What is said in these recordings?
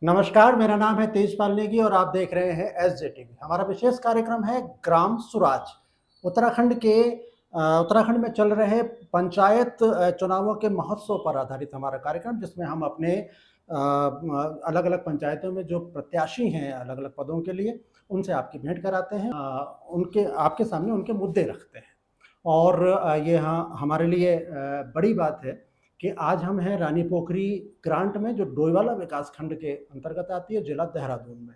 नमस्कार, मेरा नाम है तेजपाल नेगी और आप देख रहे हैं SJTV। हमारा विशेष कार्यक्रम है ग्राम स्वराज। उत्तराखंड में चल रहे पंचायत चुनावों के महोत्सव पर आधारित हमारा कार्यक्रम, जिसमें हम अपने अलग अलग पंचायतों में जो प्रत्याशी हैं अलग अलग पदों के लिए, उनसे आपकी भेंट कराते हैं, उनके आपके सामने उनके मुद्दे रखते हैं। और ये हमारे लिए बड़ी बात है कि आज हम हैं रानी पोखरी ग्रांट में, जो डोईवाला विकास खंड के अंतर्गत आती है, जिला देहरादून में।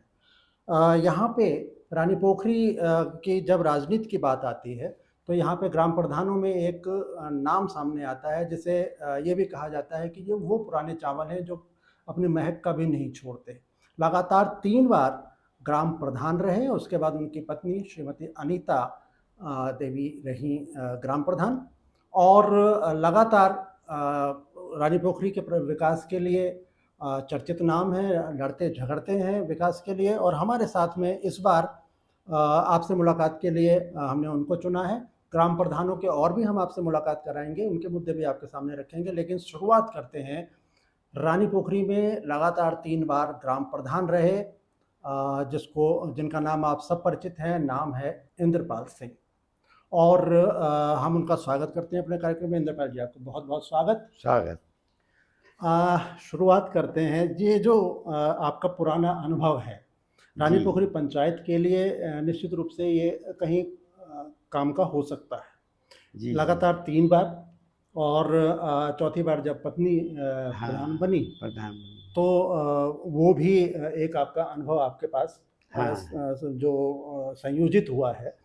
यहाँ पे रानी पोखरी की जब राजनीति की बात आती है तो यहाँ पे ग्राम प्रधानों में एक नाम सामने आता है, जिसे ये भी कहा जाता है कि ये वो पुराने चावल हैं जो अपनी महक कभी नहीं छोड़ते। लगातार 3 बार ग्राम प्रधान रहे, उसके बाद उनकी पत्नी श्रीमती अनीता देवी रही ग्राम प्रधान, और लगातार रानी पोखरी के विकास के लिए चर्चित नाम है, लड़ते झगड़ते हैं विकास के लिए। और हमारे साथ में इस बार आपसे मुलाकात के लिए हमने उनको चुना है। ग्राम प्रधानों के और भी हम आपसे मुलाकात कराएंगे, उनके मुद्दे भी आपके सामने रखेंगे, लेकिन शुरुआत करते हैं रानी पोखरी में लगातार 3 बार ग्राम प्रधान रहे, जिनका नाम आप सब परिचित हैं, नाम है इंद्रपाल सिंह। और हम उनका स्वागत करते हैं अपने कार्यक्रम में। इंद्रपाल जी, आपको बहुत बहुत स्वागत। शुरुआत करते हैं, ये जो आपका पुराना अनुभव है रानी पोखरी पंचायत के लिए, निश्चित रूप से ये कहीं काम का हो सकता है। लगातार 3 बार, और चौथी बार जब पत्नी प्रधान बनी तो वो भी एक आपका अनुभव आपके पास जो संयोजित हुआ है।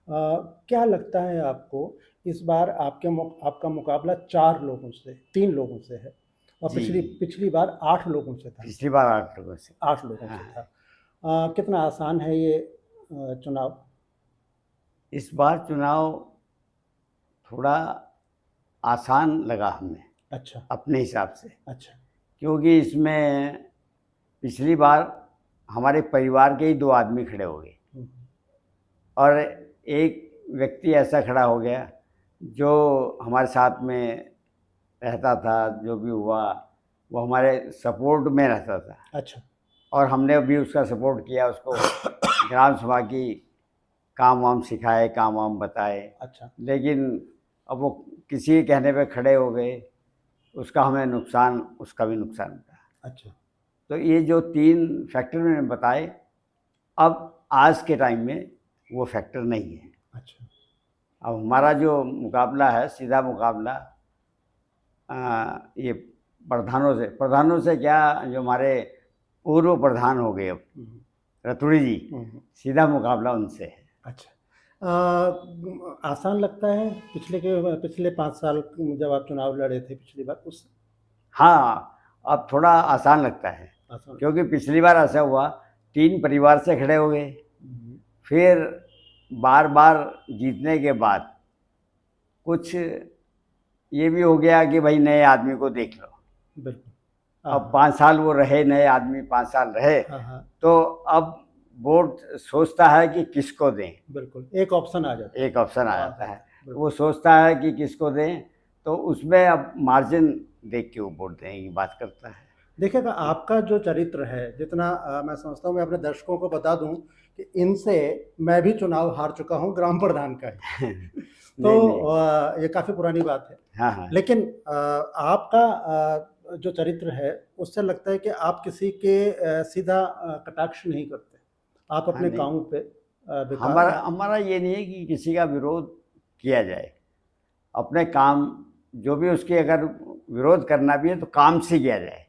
क्या लगता है आपको, इस बार आपका मुकाबला 3 लोगों से है, और पिछली बार 8 लोगों से था। पिछली बार 8 लोगों से था। कितना आसान है ये चुनाव? इस बार चुनाव थोड़ा आसान लगा हमें। अच्छा। अपने हिसाब से। अच्छा। क्योंकि इसमें पिछली बार हमारे परिवार के ही 2 आदमी खड़े हो गए, और एक व्यक्ति ऐसा खड़ा हो गया जो हमारे साथ में रहता था, जो भी हुआ वो हमारे सपोर्ट में रहता था। अच्छा। और हमने भी उसका सपोर्ट किया, उसको ग्राम सभा की काम वाम सिखाए, काम वाम बताए। अच्छा। लेकिन अब वो किसी के कहने पे खड़े हो गए, उसका हमें नुकसान, उसका भी नुकसान था। अच्छा। तो ये जो 3 फैक्टर मैंने बताए, अब आज के टाइम में वो फैक्टर नहीं है। अच्छा। अब हमारा जो मुकाबला है, सीधा मुकाबला ये प्रधानों से क्या, जो हमारे पूर्व प्रधान हो गए अब रतुड़ी जी, सीधा मुकाबला उनसे है। अच्छा। आसान लगता है पिछले 5 साल जब आप चुनाव लड़े थे पिछली बार उस? हाँ, अब थोड़ा आसान लगता है, क्योंकि पिछली बार ऐसा हुआ 3 परिवार से खड़े हो गए, फिर बार बार जीतने के बाद कुछ ये भी हो गया कि भाई नए आदमी को देख लो। बिल्कुल। अब 5 साल वो रहे, नए आदमी 5 साल रहे, तो अब वोट सोचता है कि किसको दें। बिल्कुल, एक ऑप्शन आ जाता है। वो सोचता है कि किसको दें, तो उसमें अब मार्जिन देख के वो वोट देने की बात करता है। देखिएगा, आपका जो चरित्र है, जितना मैं समझता हूँ, मैं अपने दर्शकों को बता दूं कि इनसे मैं भी चुनाव हार चुका हूँ ग्राम प्रधान का ही। तो ये काफ़ी पुरानी बात है। हाँ। लेकिन आपका जो चरित्र है, उससे लगता है कि आप किसी के सीधा कटाक्ष नहीं करते, आप अपने काम पे हमारा ये नहीं है कि किसी का विरोध किया जाए। अपने काम, जो भी उसके अगर विरोध करना भी है तो काम से किया जाए।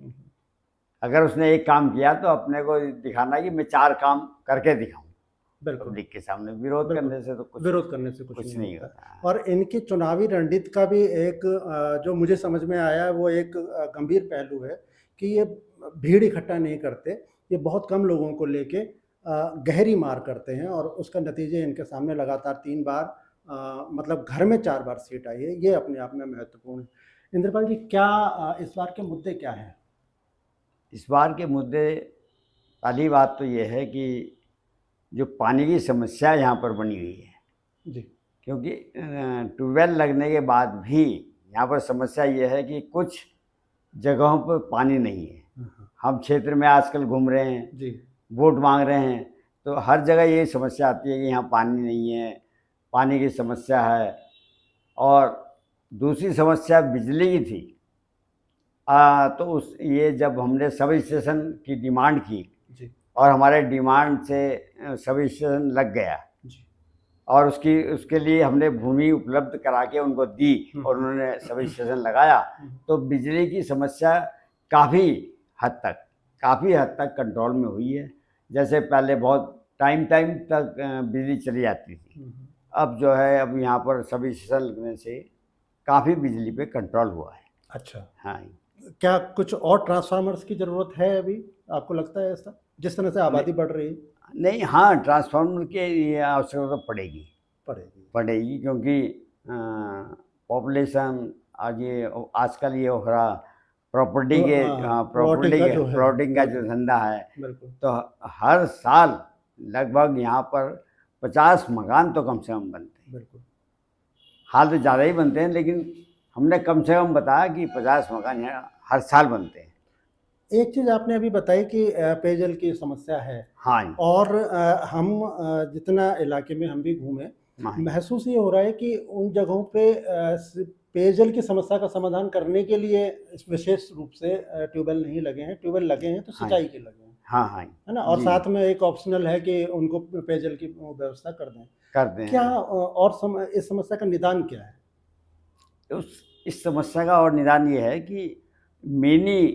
अगर उसने एक काम किया तो अपने को दिखाना है कि मैं 4 काम करके दिखाऊं पब्लिक के सामने। विरोध करने से कुछ नहीं होता। और इनकी चुनावी रणनीति का भी एक जो मुझे समझ में आया, वो एक गंभीर पहलू है कि ये भीड़ इकट्ठा नहीं करते, ये बहुत कम लोगों को लेके गहरी मार करते हैं, और उसका नतीजे इनके सामने लगातार 3 बार मतलब घर में 4 बार सीट आई है। ये अपने आप में महत्वपूर्ण है। इंद्रपाल जी, क्या इस बार के मुद्दे क्या हैं? इस बार के मुद्दे, पहली बात तो ये है कि जो पानी की समस्या यहाँ पर बनी हुई है जी, क्योंकि ट्यूबवेल लगने के बाद भी यहाँ पर समस्या ये है कि कुछ जगहों पर पानी नहीं है। हम क्षेत्र में आजकल घूम रहे हैं, जी। वोट मांग रहे हैं, तो हर जगह ये समस्या आती है कि यहाँ पानी नहीं है, पानी की समस्या है। और दूसरी समस्या बिजली की थी। तो उस ये जब हमने सब स्टेशन की डिमांड की जी। और हमारे डिमांड से सब स्टेशन लग गया जी। और उसके लिए हमने भूमि उपलब्ध करा के उनको दी और उन्होंने सब स्टेशन लगाया, तो बिजली की समस्या काफ़ी हद तक कंट्रोल में हुई है। जैसे पहले बहुत टाइम तक बिजली चली जाती थी, अब जो है अब यहाँ पर सब स्टेशन लगने से काफ़ी बिजली पे कंट्रोल हुआ है। अच्छा। हाँ, क्या कुछ और ट्रांसफार्मर्स की ज़रूरत है अभी, आपको लगता है ऐसा? जिस तरह से आबादी बढ़ रही है? नहीं, हाँ, ट्रांसफार्मर की ये आवश्यकता पड़ेगी क्योंकि पॉपुलेशन आजकल ये हो रहा प्रॉपर्टी तो के हाँ, प्लॉटिंग का जो धंधा है, बिल्कुल। तो हर साल लगभग यहाँ पर 50 मकान तो कम से कम बनते हैं। बिल्कुल। हाल तो ज़्यादा ही बनते हैं, लेकिन हमने कम से कम बताया कि 50 मकान यहाँ हर साल बनते हैं। एक चीज़ आपने अभी बताई कि पेयजल की समस्या है। हाँ जी। और हम जितना इलाके में हम भी घूमे, हाँ, महसूस ये हो रहा है कि उन जगहों पे पेयजल की समस्या का समाधान करने के लिए विशेष रूप से ट्यूबवेल नहीं लगे हैं। ट्यूबवेल लगे हैं तो हाँ सिंचाई के लगे हैं, हाँ, है ना? और जी, साथ में एक ऑप्शनल है कि उनको पेयजल की व्यवस्था कर दें। करते क्या हैं। और इस समस्या का निदान क्या है? इस समस्या का और निदान ये है कि मिनी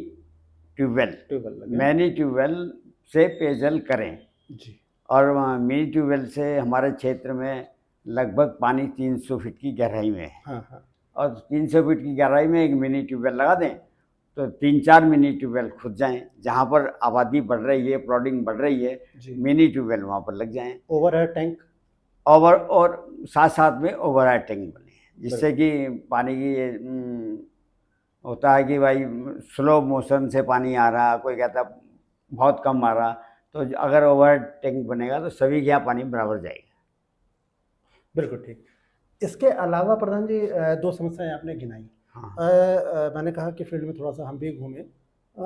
ट्यूबवेल लगे। मिनी ट्यूबवेल से पेयजल करें। जी। और मिनी ट्यूबवेल से हमारे क्षेत्र में लगभग पानी 300 फीट की गहराई में है। हाँ, हाँ। और 300 फीट की गहराई में एक मिनी ट्यूबवेल लगा दें तो 3-4 मिनी ट्यूबवेल खुद जाएं। जहाँ पर आबादी बढ़ रही है, प्लॉटिंग बढ़ रही है, जी। मिनी ट्यूबवेल वहाँ पर लग जाएं। Overhead tank. और साथ में ओवरहेड टैंक बने, जिससे कि पानी की होता है कि भाई स्लो मोशन से पानी आ रहा, कोई कहता बहुत कम आ रहा, तो अगर ओवरहेड टैंक बनेगा तो सभी के यहाँ पानी बराबर जाएगा। बिल्कुल ठीक। इसके अलावा प्रधान जी 2 समस्याएँ आपने गिनाई। हाँ, मैंने कहा कि फील्ड में थोड़ा-सा हम भी घूमे।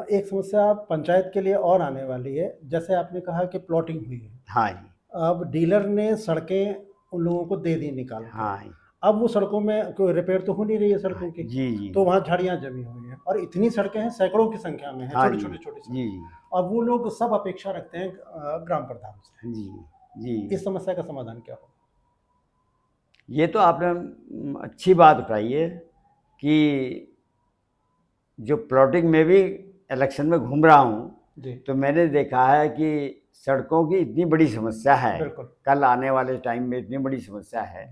एक समस्या पंचायत के लिए और आने वाली है, जैसे आपने कहा कि प्लॉटिंग हुई है। हाँ जी, अब डीलर ने सड़कें उन लोगों को दे दी निकाल के। हाँ जी, अब वो सड़कों में कोई रिपेयर तो हो नहीं रही है सड़कों की, जी, तो वहाँ झाड़ियाँ जमी हुई हैं और इतनी सड़कें हैं, सैकड़ों की संख्या में हैं, हाँ जी, छोटी-छोटी सड़कें। जी, अब वो लोग सब अपेक्षा रखते हैं ग्राम प्रधान से। जी, जी। इस समस्या का समाधान क्या होगा? ये तो आपने अच्छी बात उठाई है कि जो प्लॉटिंग में भी इलेक्शन में घूम रहा हूँ, जी। तो मैंने देखा है कि सड़कों की इतनी बड़ी समस्या है, बिल्कुल। कल आने वाले टाइम में इतनी बड़ी समस्या है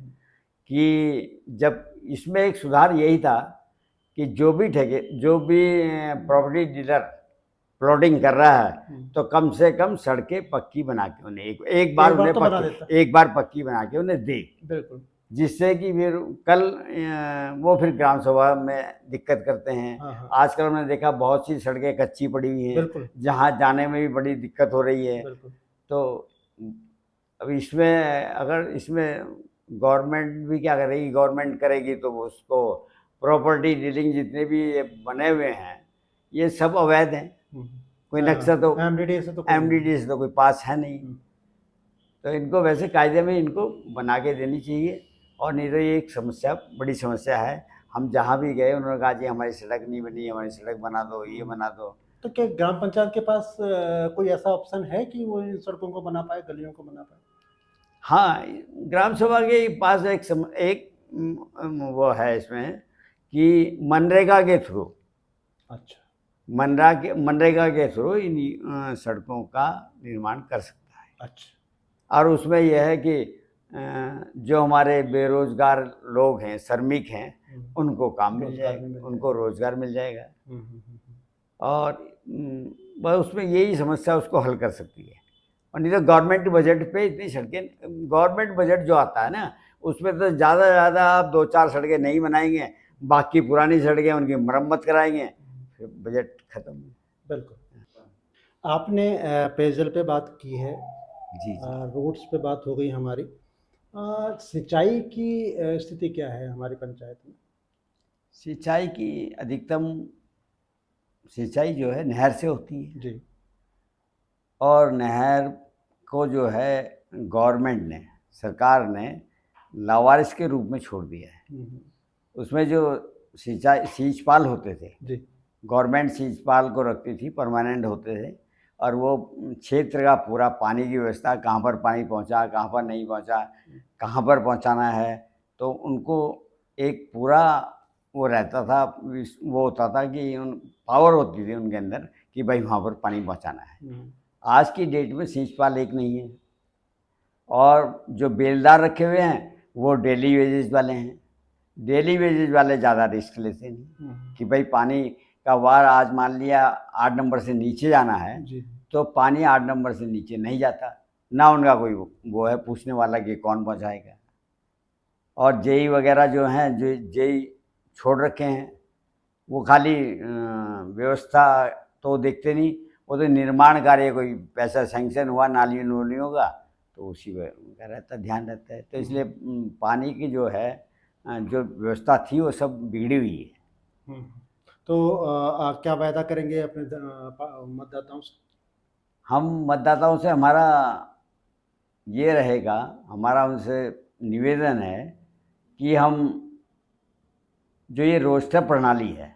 कि जब इसमें एक सुधार यही था कि जो भी प्रॉपर्टी डीलर प्लॉटिंग कर रहा है तो कम से कम सड़कें पक्की बना के उन्हें एक बार तो बना देता। एक बार पक्की बना के उन्हें दे, बिल्कुल। जिससे कि फिर कल वो फिर ग्राम सभा में दिक्कत करते हैं। हाँ, हाँ। आजकल हमने देखा बहुत सी सड़कें कच्ची पड़ी हुई हैं, बिल्कुल। जहाँ जाने में भी बड़ी दिक्कत हो रही है। बिल्कुल। तो अब इसमें गवर्नमेंट भी क्या करेगी, गवर्नमेंट करेगी तो वो उसको प्रॉपर्टी डीलिंग जितने भी ये बने हुए हैं ये सब अवैध हैं। कोई नक्शा तो एमडीडीए से तो कोई एमडीडी से तो कोई पास है नहीं, तो इनको वैसे कायदे में इनको बना के देनी चाहिए। और नहीं तो ये एक बड़ी समस्या है। हम जहाँ भी गए उन्होंने कहा जी हमारी सड़क नहीं बनी, हमारी सड़क बना दो, ये बना दो। तो क्या ग्राम पंचायत के पास कोई ऐसा ऑप्शन है कि वो इन सड़कों को बना पाए, गलियों को बना पाए? हाँ, ग्राम सभा के पास वो है इसमें कि मनरेगा के थ्रू अच्छा। मनरेगा के थ्रू इन सड़कों का निर्माण कर सकता है। अच्छा। और उसमें यह है कि जो हमारे बेरोजगार लोग हैं, श्रमिक हैं, उनको काम मिल जाएगा, उनको रोजगार मिल जाएगा। और बस उसमें यही समस्या उसको हल कर सकती है। और नहीं तो गवर्नमेंट बजट पे इतनी सड़कें, गवर्नमेंट बजट जो आता है ना उसमें तो ज़्यादा से ज़्यादा आप 2-4 सड़कें नहीं बनाएंगे, बाकी पुरानी सड़कें उनकी मरम्मत कराएंगे, फिर बजट खत्म। बिल्कुल। आपने पेयजल पे बात की है, जी, रोड्स पे बात हो गई हमारी। सिंचाई की स्थिति क्या है हमारी पंचायत में? सिंचाई की अधिकतम सिंचाई जो है नहर से होती है, जी। और नहर को जो है गवर्नमेंट ने, सरकार ने लावारिस के रूप में छोड़ दिया है। उसमें जो सिंचाई सींचपाल होते थे, जी। गवर्नमेंट सींचपाल को रखती थी, परमानेंट होते थे, और वो क्षेत्र का पूरा पानी की व्यवस्था, कहाँ पर पानी पहुँचा, कहाँ पर नहीं पहुँचा, कहाँ पर पहुँचाना है, तो उनको एक पूरा वो रहता था, वो होता था कि पावर होती थी उनके अंदर कि भाई वहाँ पर पानी पहुँचाना है। आज की डेट में सींचपाल एक नहीं है, और जो बेलदार रखे हुए हैं वो डेली वेजेस वाले हैं। डेली वेजेस वाले ज़्यादा रिस्क लेते नहीं कि भाई पानी का वार आज मान लिया 8 नंबर से नीचे जाना है, जी। तो पानी 8 नंबर से नीचे नहीं जाता, ना उनका कोई वो है पूछने वाला कि कौन पहुँचाएगा। और जेई वगैरह जो हैं, जो जेई छोड़ रखे हैं, वो खाली व्यवस्था तो देखते नहीं, वो तो निर्माण कार्य, कोई पैसा सैंक्शन हुआ नालियों नोलियों का तो उसी में उनका रहता, ध्यान रहता है। तो इसलिए पानी की जो है जो व्यवस्था थी वो सब बिगड़ी हुई है। तो क्या वायदा करेंगे अपने मतदाताओं से? हम मतदाताओं से हमारा ये रहेगा, हमारा उनसे निवेदन है कि हम जो ये रोस्टर प्रणाली है,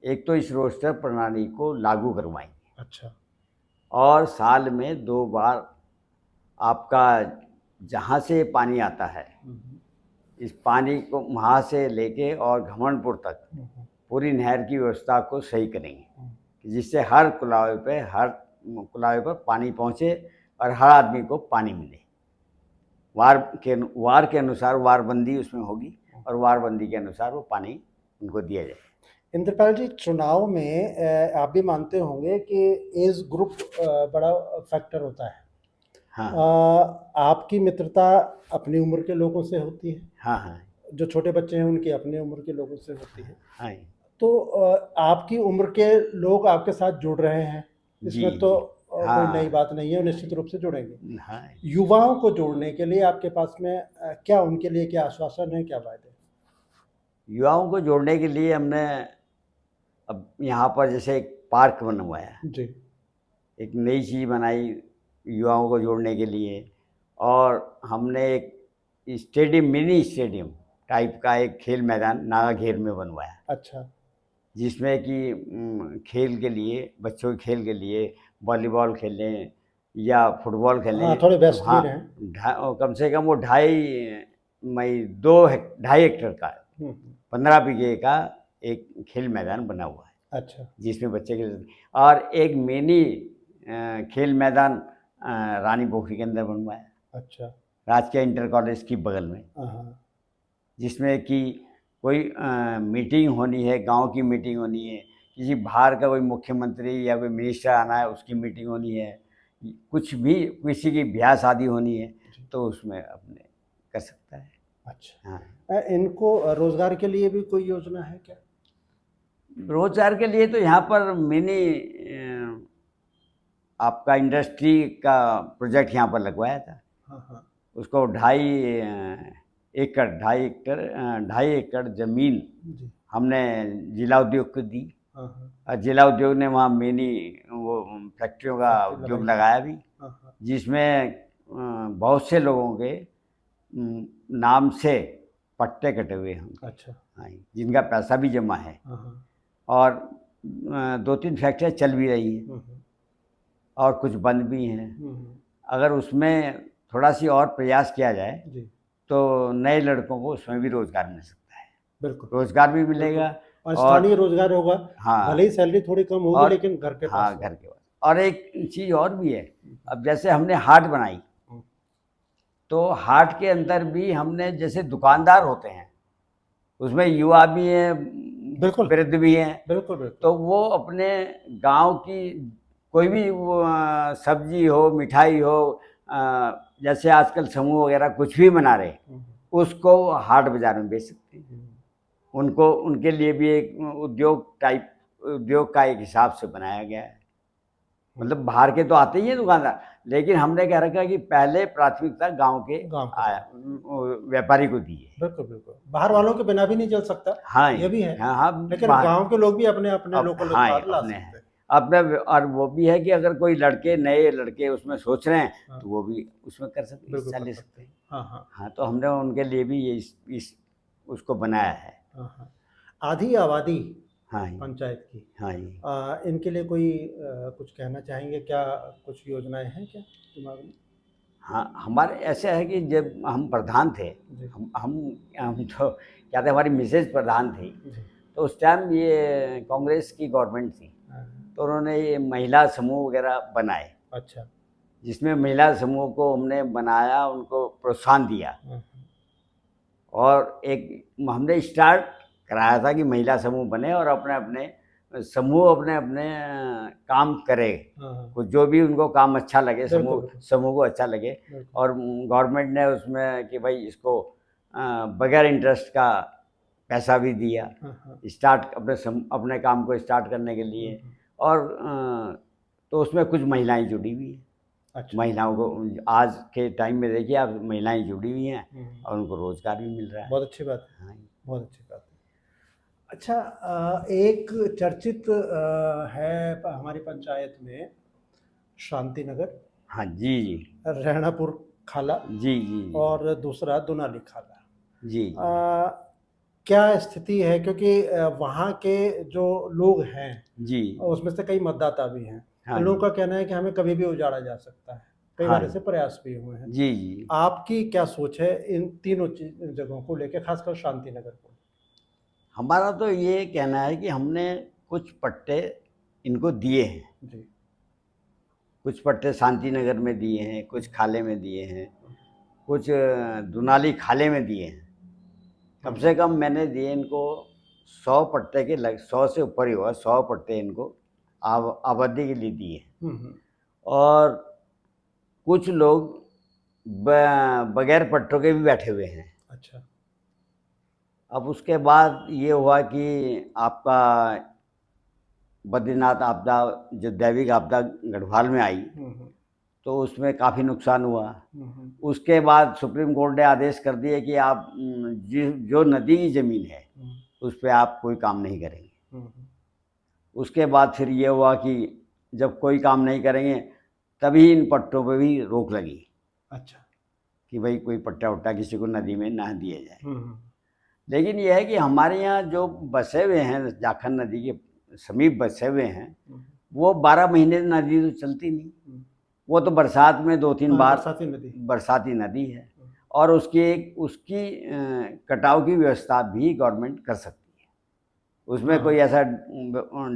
एक तो इस रोस्टर प्रणाली को लागू करवाएंगे। अच्छा। और साल में 2 बार आपका जहाँ से पानी आता है, इस पानी को वहाँ से लेके और घमंडपुर तक पूरी नहर की व्यवस्था को सही करेंगे, जिससे हर कुलावे पर पानी पहुँचे और हर आदमी को पानी मिले। वार के अनुसार वारबंदी उसमें होगी, और वारबंदी के अनुसार वो पानी उनको दिया जाए। इंद्रपाल जी, चुनाव में आप भी मानते होंगे कि एज ग्रुप बड़ा फैक्टर होता है। हाँ। आपकी मित्रता अपनी उम्र के लोगों से होती है। हाँ हाँ। जो छोटे बच्चे हैं उनकी अपनी उम्र के लोगों से होती है। हाँ। तो आपकी उम्र के लोग आपके साथ जुड़ रहे हैं, इसमें तो कोई नई बात नहीं है, निश्चित रूप से जुड़ेंगे। हाँ। युवाओं को जोड़ने के लिए आपके पास में क्या उनके लिए क्या आश्वासन है, क्या वायदे? युवाओं को जोड़ने के लिए हमने अब यहाँ पर जैसे एक पार्क बनवाया जी। एक नई चीज़ बनाई युवाओं को जोड़ने के लिए, और हमने एक स्टेडियम, मिनी स्टेडियम टाइप का एक खेल मैदान नागाघेर में बनवाया। अच्छा। जिसमें कि खेल के लिए, बच्चों के खेल के लिए वॉलीबॉल खेलें या फुटबॉल खेलें। हाँ, थोड़े बेहतरीन हैं। कम से कम वो 2.5 हेक्टेयर का 15 बीघे का एक खेल मैदान बना हुआ है। अच्छा। जिसमें बच्चे खेल, और एक मिनी खेल मैदान रानी पोखरी के अंदर बनवाया। अच्छा। राजकीय इंटर कॉलेज की बगल में, जिसमें कि कोई मीटिंग होनी है, गांव की मीटिंग होनी है, किसी बाहर का कोई मुख्यमंत्री या कोई मिनिस्टर आना है उसकी मीटिंग होनी है, कुछ भी किसी की ब्याह शादी होनी है तो उसमें अपने कर सकता है। अच्छा। हाँ। इनको रोजगार के लिए भी कोई योजना है क्या? रोजगार के लिए तो यहाँ पर मिनी आपका इंडस्ट्री का प्रोजेक्ट यहाँ पर लगवाया था। हाँ। उसको 2.5 एकड़ ज़मीन हमने जिला उद्योग को दी, और जिला उद्योग ने वहाँ मिनी वो फैक्ट्रियों का उद्योग लगाया भी, जिसमें बहुत से लोगों के नाम से पट्टे कटे हुए हैं। अच्छा। हाँ, जिनका पैसा भी जमा है, और 2-3 फैक्ट्रियाँ चल भी रही हैं और कुछ बंद भी हैं। अगर उसमें थोड़ा सी और प्रयास किया जाए तो नए लड़कों को उसमें भी रोजगार मिल सकता है। बिल्कुल, रोजगार भी मिलेगा और स्थानीय रोजगार होगा। हाँ, भले ही सैलरी थोड़ी कम होगी लेकिन घर के पास। हाँ, घर के पास। और एक चीज़ और भी है, अब जैसे हमने हाट बनाई तो हाट के अंदर भी हमने, जैसे दुकानदार होते हैं उसमें युवा भी हैं, बिल्कुल, वृद्ध भी हैं, बिल्कुल। तो वो अपने गांव की कोई भी सब्जी हो, मिठाई हो, जैसे आजकल समूह वगैरह कुछ भी बना रहे, उसको हाट बाजार में बेच सकते हैं। उनको, उनके लिए भी एक उद्योग का एक हिसाब से बनाया गया है। मतलब बाहर के तो आते ही हैं दुकानदार, लेकिन हमने कह रखा है कि पहले प्राथमिकता गांव के गाँव को। व्यापारी को दी है। बिल्कुल, बिल्कुल। बाहर वालों के बिना भी नहीं चल सकता, हाँ ये भी है। हाँ हाँ, लेकिन बाहर गाँव के लोग भी अपने लोकल हाँ उत्पाद ला अपने सकते हैं हैं। अपने, और वो भी है कि अगर कोई नए लड़के उसमें सोच रहे हैं हाँ। तो वो भी उसमें कर सकते, बिल्कुल हिस्सा कर ले सकते सकते हैं। हाँ, हाँ। हाँ, तो हमने उनके लिए भी ये इस उसको बनाया है। हाँ, हाँ। आधी आबादी हाँ जी, पंचायत की, हाँ जी। इनके लिए कोई कुछ कहना चाहेंगे क्या? कुछ योजनाएँ हैं क्या दिमाग में? हाँ, हमारे ऐसा है कि जब हम प्रधान थे, जी, हम तो क्या थे, हमारी मिसेज प्रधान थी, जी। तो उस टाइम ये कांग्रेस की गवर्नमेंट थी, हाँ, तो उन्होंने ये महिला समूह वगैरह बनाए, अच्छा। जिसमें महिला समूह को हमने बनाया, उनको प्रोत्साहन दिया, हाँ, और एक हमने स्टार्ट कराया था कि महिला समूह बने और अपने-अपने समूह अपने-अपने काम करें। हाँ, हाँ। कुछ जो भी उनको काम अच्छा लगे, बिल्कुल, समूह बिल्कुल, समूह को अच्छा लगे, बिल्कुल। और गवर्नमेंट ने उसमें कि भाई इसको बगैर इंटरेस्ट का पैसा भी दिया, हाँ, हाँ। स्टार्ट अपने काम को स्टार्ट करने के हुँ, लिए। हुँ। और तो उसमें कुछ महिलाएँ जुड़ी हुई हैं। अच्छा। महिलाओं को आज के टाइम में देखिए आप, महिलाएँ जुड़ी हुई हैं हुँ, हुँ। और उनको रोज़गार भी मिल रहा है। बहुत अच्छी बात है, हाँ, बहुत अच्छी बात है। अच्छा, एक चर्चित है हमारी पंचायत में शांति नगर, हाँ, जी, जी। रहनापुर खाला जी, जी, जी। और दूसरा दुनाली खाला। जी, जी। क्या स्थिति है? क्योंकि वहाँ के जो लोग हैं, जी। उसमें से कई मतदाता भी हैं। हाँ इन लोगों जी। का कहना है कि हमें कभी भी उजाड़ा जा सकता है। कई हाँ बार ऐसे जी। प्रयास भी हुए हैं। जी, जी। आपकी क्या सोच है इन तीनों जगहों को लेके, खासकर शांति नगर को? हमारा तो ये कहना है कि हमने कुछ पट्टे इनको दिए हैं। जी। कुछ पट्टे शांति नगर में दिए हैं, कुछ खाले में दिए हैं, कुछ दुनाली खाले में दिए हैं। कम से कम मैंने दिए इनको 100 पट्टे के, 100 से ऊपर ही हुआ, 100 पट्टे इनको आबादी के लिए दिए हैं। हुँ, हुँ। और कुछ लोग बगैर पट्टों के भी बैठे हुए हैं। अच्छा। अब उसके बाद ये हुआ कि आपका बद्रीनाथ आपदा, जो दैविक आपदा गढ़वाल में आई, हुँ, हुँ। तो उसमें काफ़ी नुकसान हुआ। हुँ, हुँ। उसके बाद सुप्रीम कोर्ट ने आदेश कर दिए कि आप जो नदी की ज़मीन है, हुँ, उस पे आप कोई काम नहीं करेंगे। हुँ, हुँ। उसके बाद फिर ये हुआ कि जब कोई काम नहीं करेंगे, तभी इन पट्टों पे भी रोक लगी अच्छा। कि भाई कोई पट्टा-वट्टा किसी को नदी में ना दिया जाए। हुँ, हुँ। लेकिन ये है कि हमारे यहाँ जो बसे हुए हैं, जाखन नदी के समीप बसे हुए हैं, हुँ, वो 12 महीने नदी तो चलती नहीं। हुँ। वो तो बरसात में 2-3 हाँ, बार बरसाती नदी। बरसाती नदी है, हुँ। और उसकी कटाव की व्यवस्था भी गवर्नमेंट कर सकती है। उसमें हाँ, कोई हाँ। ऐसा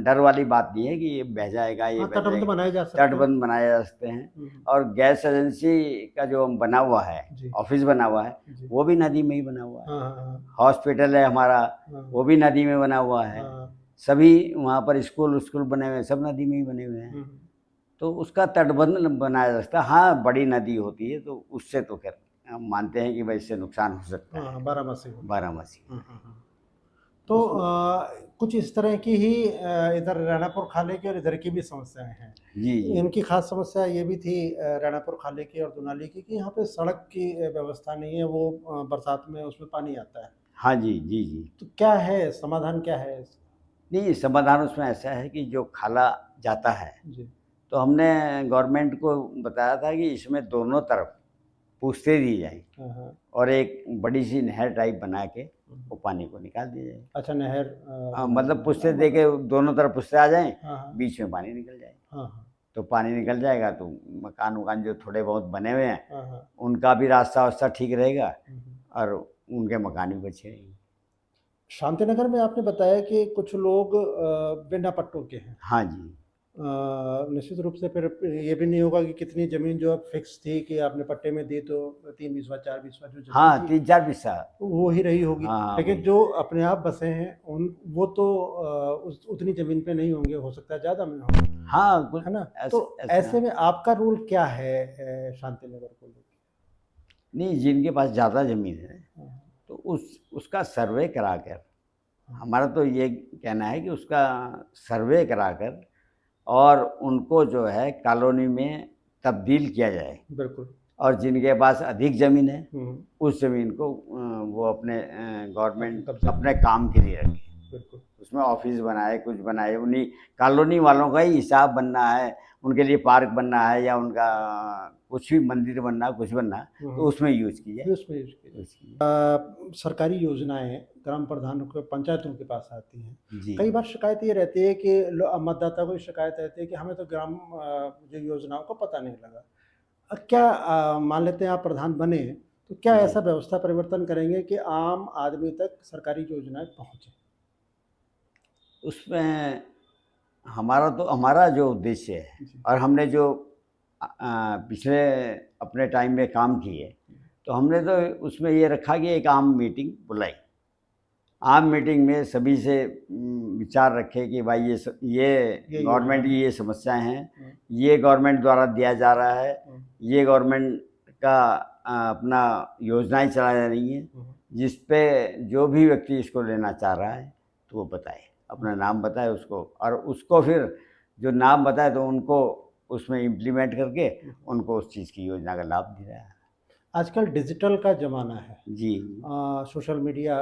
डर वाली बात नहीं है कि ये बह जाएगा, ये हाँ, बह तटबंध जाएगा। बनाए जा सकते हैं। तटबंध बनाए जा सकते हैं। हुँ, हुँ। और गैस एजेंसी का जो बना हुआ है, जी। ऑफिस बना हुआ है, जी। वो भी नदी में ही बना हुआ है। हाँ, हाँ, हाँ। हॉस्पिटल है हमारा, हाँ, वो भी नदी में बना हुआ है। हाँ। सभी वहाँ पर स्कूल बने हुए हैं, सब नदी में ही बने हुए हैं। हुँ, हुँ। तो उसका तटबंध बनाया जा सकता है। हाँ, बड़ी नदी होती है तो उससे तो खैर हम मानते हैं कि भाई इससे नुकसान हो सकता हाँ, है, हाँ, बारहमासी होती है। बारहमासी। हुँ, हुँ, हुँ। तो कुछ इस तरह की ही इधर राणापुर खाले की और इधर की भी समस्याएँ हैं। जी, जी। इनकी खास समस्या ये भी थी राणापुर खाले की और दुनाली की कि यहाँ पे सड़क की व्यवस्था नहीं है, वो बरसात में उसमें पानी आता है। हाँ जी, जी, जी। तो क्या है समाधान, क्या है इसका? नहीं, समाधान उसमें ऐसा है कि जो खाला जाता है, जी। तो हमने गवर्नमेंट को बताया था कि इसमें दोनों तरफ पूछते दी जाएँ, हाँ, हाँ। और एक बड़ी सी नहर टाइप बना के हुँ। वो पानी को निकाल दिया जाए। अच्छा, नहर मतलब पुश्ते हाँ, दे के दोनों तरफ पुश्ते आ जाएँ, हाँ, हाँ। बीच में पानी निकल जाए। हाँ, हाँ। तो पानी निकल जाएगा तो मकान-वकान जो थोड़े बहुत बने हुए हैं, हाँ, हाँ। उनका भी रास्ता-वास्ता ठीक रहेगा, हुँ, हुँ। और उनके मकान भी बचे रहेंगे। शांतिनगर में आपने बताया कि कुछ लोग बिना पट्टों के हैं। हाँ जी। निश्चित रूप से फिर ये भी नहीं होगा कि कितनी ज़मीन जो अब फ़िक्स थी कि आपने पट्टे में दी तो 3 बीसवा 4 बीसवा जो ज़मीन हाँ, थी, 3-4 बिस्सा। वो ही रही होगी। हाँ, हाँ, लेकिन वही। जो अपने आप बसे हैं वो तो उस उतनी ज़मीन पे नहीं होंगे, हो सकता है ज़्यादा में हों, हाँ, कुछ है ना? ऐसे तो ऐसे ऐसे हाँ। में आपका रोल क्या है शांतिनगर को लेके? नहीं, जिनके पास ज़्यादा ज़मीन है, हाँ, तो उसका सर्वे कराकर, हाँ। हमारा तो ये कहना है कि उसका सर्वे कराकर और उनको जो है कॉलोनी में तब्दील किया जाए। बिल्कुल। और जिनके पास अधिक ज़मीन है हुँ, उस ज़मीन को वो अपने गवर्नमेंट कब्ज़े में। अपने काम के लिए रखे, बिल्कुल। उसमें ऑफिस बनाए, कुछ बनाए, उन्हीं कॉलोनी वालों का ही हिसाब बनना है, उनके लिए पार्क बनना है या उनका कुछ भी मंदिर बनना, कुछ बनना, हुँ, तो उसमें यूज़ कीजिए। फिर उसमें यूज़ कीजिए। यूज़ कीजिए। सरकारी योजनाएँ ग्राम प्रधानों को पंचायतों के पास आती हैं। जी। कई बार शिकायत ये रहती है कि मतदाता को शिकायत रहती है कि हमें तो जो योजनाओं का पता नहीं लगा। क्या मान लेते हैं आप प्रधान बने, तो क्या जी। ऐसा व्यवस्था परिवर्तन करेंगे कि आम आदमी तक सरकारी योजनाएँ पहुँचे? उसमें हमारा जो उद्देश्य है जी। और हमने जो पिछले अपने टाइम में काम किए, तो हमने तो उसमें ये रखा कि एक आम मीटिंग बुलाई। आम मीटिंग में सभी से विचार रखे कि भाई ये ये गवर्नमेंट योजना। की ये समस्याएं हैं, हुँ, ये गवर्नमेंट द्वारा दिया जा रहा है, हुँ, ये गवर्नमेंट का अपना योजनाएं चलाई जा रही हैं, हुँ, जिस पे जो भी व्यक्ति इसको लेना चाह रहा है तो वो बताए, हुँ। अपना नाम बताए उसको, और उसको फिर जो नाम बताए तो उनको उसमें इम्प्लीमेंट करके उनको उस चीज़ की योजना का लाभ दिया है। आजकल डिजिटल का ज़माना है। जी। सोशल मीडिया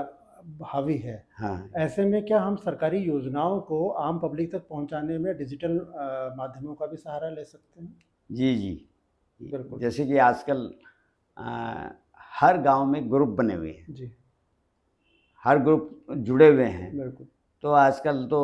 हावी है। हाँ। ऐसे में क्या हम सरकारी योजनाओं को आम पब्लिक तक पहुँचाने में डिजिटल माध्यमों का भी सहारा ले सकते हैं? जी, जी। बिल्कुल। जैसे कि आजकल अ, हर गांव में ग्रुप बने हुए हैं, जी, हर ग्रुप जुड़े हुए हैं, बिल्कुल। तो आजकल तो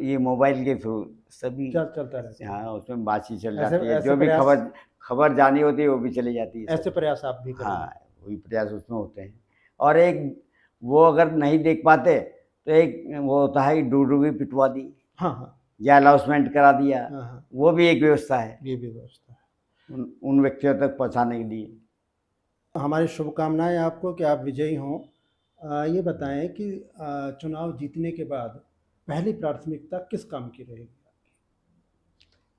ये मोबाइल के थ्रू सभी, चलता रहता है। हाँ, उसमें बातचीत चल ऐसे जाती है, ऐसे जो भी प्रयास खबर खबर जानी होती है वो भी चली जाती है ऐसे सब। प्रयास आप भी हाँ, करेंगे। वही प्रयास उसमें होते हैं। और एक वो अगर नहीं देख पाते तो एक वो होता है कि डुगडुगी पिटवा दी हाँ, हाँ। या अनाउंसमेंट करा दिया, हाँ, हाँ। वो भी एक व्यवस्था है ये भी व्यवस्था है। उन व्यक्तियों तक पहुँचाने के लिए। हमारी शुभकामनाएँ आपको कि आप विजयी हों। ये बताएँ कि चुनाव जीतने के बाद पहली प्राथमिकता किस काम की रहेगी?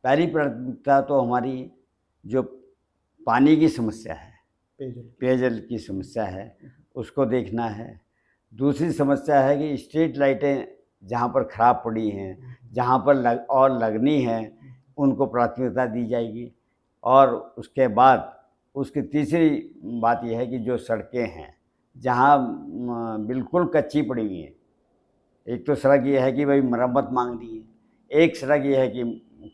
पहली प्राथमिकता तो हमारी जो पानी की समस्या है, पेयजल की। पेयजल की समस्या है, उसको देखना है। दूसरी समस्या है कि स्ट्रीट लाइटें जहाँ पर ख़राब पड़ी हैं, जहाँ पर लगनी हैं, उनको प्राथमिकता दी जाएगी। और उसके बाद उसकी तीसरी बात ये है कि जो सड़कें हैं, जहाँ बिल्कुल कच्ची पड़ी हुई हैं, एक तो सड़क ये है कि भाई मरम्मत मांग रही है, एक सड़क ये है कि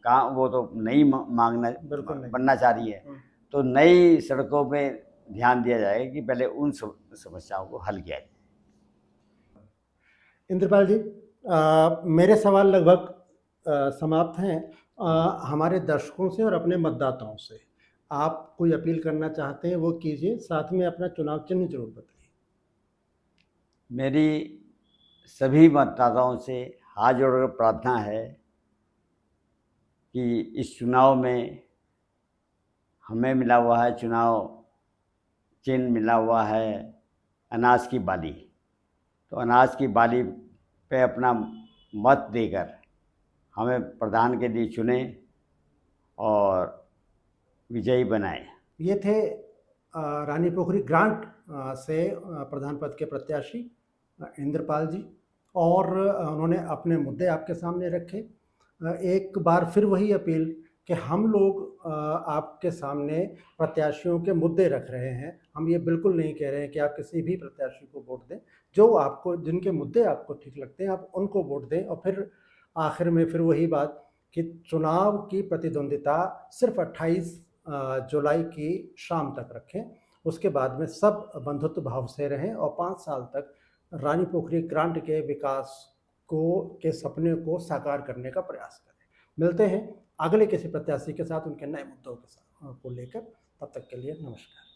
कहाँ वो तो नई मांगना बिल्कुल नहीं। बनना चाह रही है, हुँ। तो नई सड़कों पे ध्यान दिया जाएगा कि पहले उन समस्याओं को हल किया जाए। इंद्रपाल जी, मेरे सवाल लगभग समाप्त हैं। हमारे दर्शकों से और अपने मतदाताओं से आप कोई अपील करना चाहते हैं वो कीजिए, साथ में अपना चुनाव चिन्ह ज़रूर बताइए। मेरी सभी मतदाताओं से हाथ जोड़कर प्रार्थना है कि इस चुनाव में हमें मिला हुआ है चुनाव चिन्ह, मिला हुआ है अनाज की बाली। तो अनाज की बाली पे अपना मत देकर हमें प्रधान के लिए चुनें और विजयी बनाएं। ये थे रानी पोखरी ग्रांट से प्रधान पद के प्रत्याशी इंद्रपाल जी, और उन्होंने अपने मुद्दे आपके सामने रखे। एक बार फिर वही अपील कि हम लोग आपके सामने प्रत्याशियों के मुद्दे रख रहे हैं। हम ये बिल्कुल नहीं कह रहे हैं कि आप किसी भी प्रत्याशी को वोट दें। जो आपको जिनके मुद्दे आपको ठीक लगते हैं आप उनको वोट दें, और फिर आखिर में फिर वही बात कि चुनाव की प्रतिद्वंदिता सिर्फ 28 जुलाई की शाम तक रखें। उसके बाद में सब बंधुत्व भाव से रहें और 5 साल तक रानी पोखरी ग्रांट के विकास के सपने को साकार करने का प्रयास करें। मिलते हैं अगले किसी प्रत्याशी के साथ उनके नए मुद्दों के साथ को लेकर। तब तक के लिए नमस्कार।